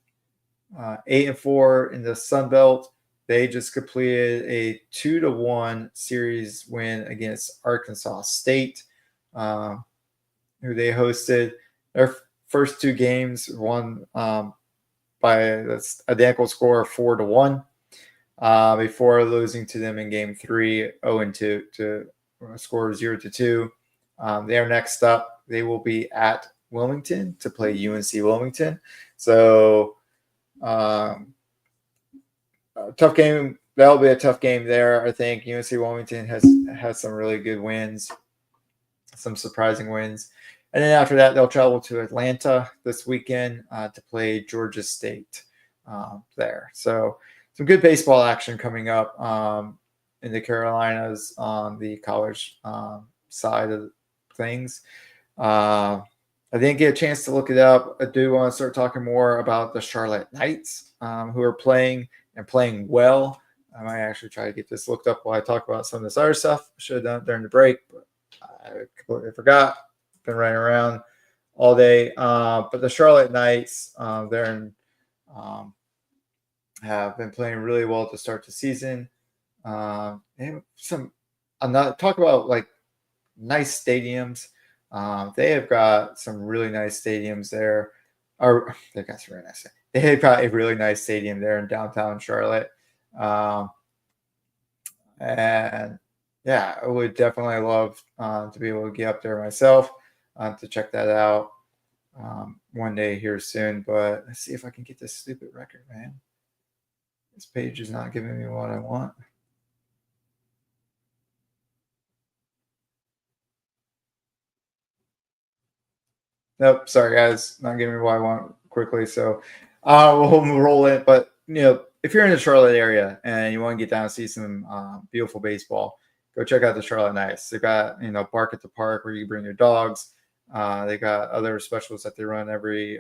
8-4 in the Sun Belt. They just completed a 2-1 series win against Arkansas State, who they hosted. Their first 2 games won by an identical score of 4-1. Before losing to them in Game 3, 0-2 to a score of 0-2. They are next up. They will be at Wilmington to play UNC Wilmington. So, tough game. That'll be a tough game there. I think UNC Wilmington has some really good wins, some surprising wins. And then after that, they'll travel to Atlanta this weekend to play Georgia State there. So, some good baseball action coming up in the Carolinas on the college side of things. I didn't get a chance to look it up. I do want to start talking more about the Charlotte Knights, who are playing well. I might actually try to get this looked up while I talk about some of this other stuff. I should have done it during the break, but I completely forgot. Been running around all day. But the Charlotte Knights, have been playing really well to start the season. They have talk about like nice stadiums. They have got some really nice stadiums there. Or they got some really nice. They have got a really nice stadium there in downtown Charlotte. And yeah, I would definitely love to be able to get up there myself to check that out one day here soon. But let's see if I can get this stupid record, man. This page is not giving me what I want. Nope, sorry guys, not giving me what I want quickly. So we'll roll it. But if you're in the Charlotte area and you want to get down and see some beautiful baseball, go check out the Charlotte Knights. They got Bark at the Park where you bring your dogs. They got other specials that they run every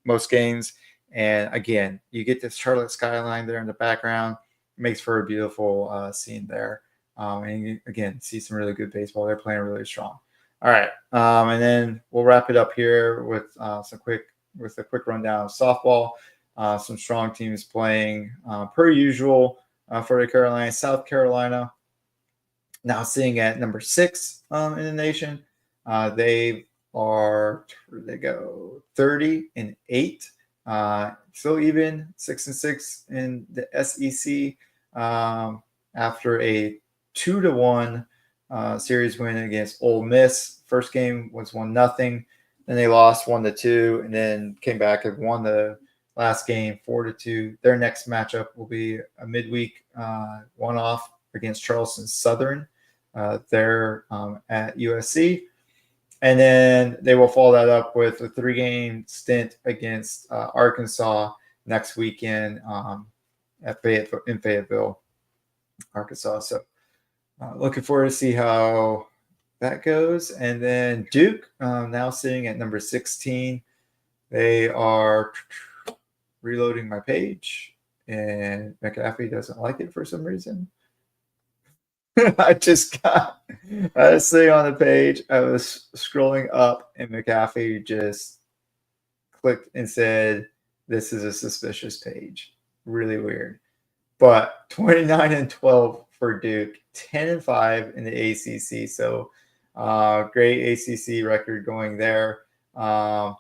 most games. And again, you get this Charlotte skyline there in the background. It makes for a beautiful scene there. And you, again, see some really good baseball. They're playing really strong. All right, and then we'll wrap it up here with a quick rundown of softball. Some strong teams playing per usual for the Carolina. South Carolina now sitting at number 6 in the nation. They go 30-8, still even 6-6 in the SEC after a 2-1 series win against Ole Miss. First game was 1-0. Then they lost 1-2, and then came back and won the last game 4-2. Their next matchup will be a midweek one-off against Charleston Southern. They're at USC. And then they will follow that up with a 3-game stint against Arkansas next weekend in Fayetteville, Arkansas. So looking forward to see how that goes. And then Duke, now sitting at number 16. They are reloading my page, and McAfee doesn't like it for some reason. I was sitting on the page. I was scrolling up, and McAfee just clicked and said, "This is a suspicious page." Really weird. But 29-12 for Duke, 10-5 in the ACC. So great ACC record going there. I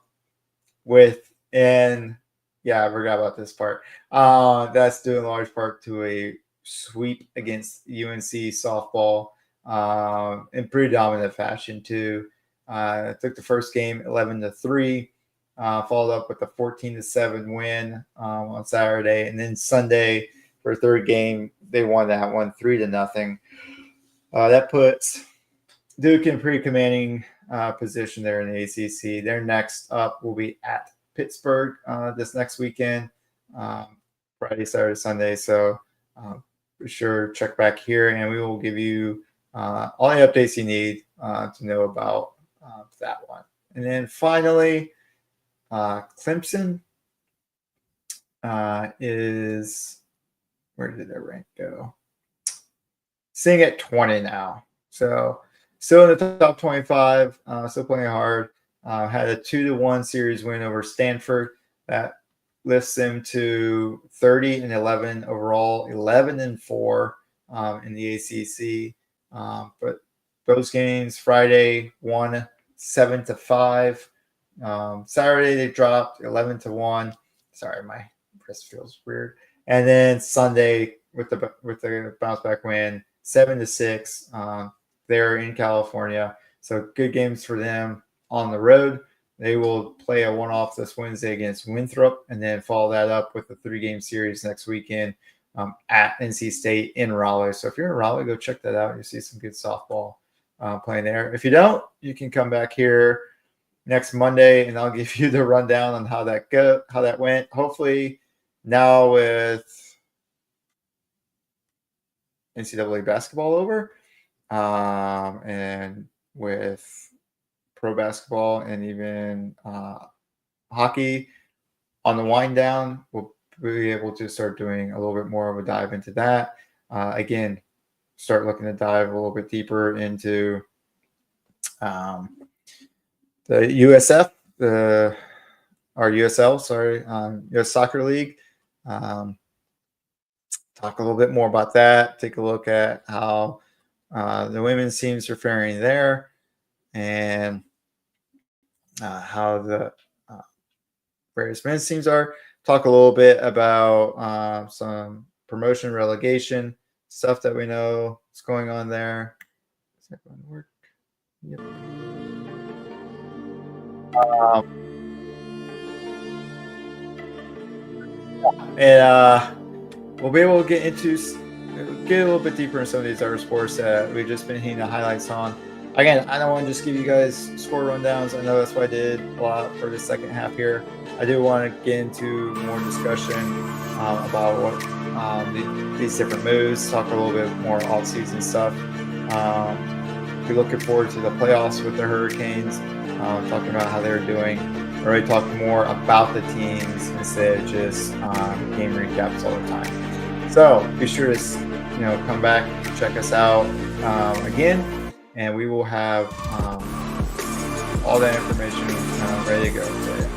forgot about this part. That's due in large part to a sweep against UNC softball in pretty dominant fashion too. Took the first game 11-3, followed up with a 14-7 win on Saturday, and then Sunday for a third game they won that one 3-0. That puts Duke in pretty commanding position there in the ACC. Their next up will be at Pittsburgh this next weekend, Friday, Saturday, Sunday. So for sure, check back here, and we will give you all the updates you need to know about that one. And then finally, Clemson is, where did their rank go? Sitting at 20 now. So still in the top 25, still playing hard. Had a 2-1 series win over Stanford. That lifts them to 30-11 overall, 11-4 in the ACC. But those games, Friday won 7-5. Saturday they dropped 11-1. Sorry, my wrist feels weird. And then Sunday with the bounce back win, 7-6. They're in California, so good games for them on the road. They will play a one-off this Wednesday against Winthrop, and then follow that up with a 3-game series next weekend at NC State in Raleigh. So if you're in Raleigh, go check that out. You'll see some good softball playing there. If you don't, you can come back here next Monday, and I'll give you the rundown on how that went. Hopefully now with NCAA basketball over, and with pro basketball and even hockey on the wind down, we'll be able to start doing a little bit more of a dive into that. Again, start looking to dive a little bit deeper into the USF, US Soccer League. Talk a little bit more about that. Take a look at how the women's teams are faring there, and how the various men's teams are. Talk a little bit about some promotion relegation stuff that we know is going on there. Is that going to work? Yep. And we'll be able to get a little bit deeper in some of these other sports that we've just been hitting the highlights on. Again, I don't want to just give you guys score rundowns. I know that's what I did a lot for the second half here. I do want to get into more discussion about what these different moves, talk a little bit more off-season stuff. We're looking forward to the playoffs with the Hurricanes, talking about how they're doing. Really talk more about the teams instead of just game recaps all the time. So be sure to come back, check us out again. and we will have all that information ready to go for you.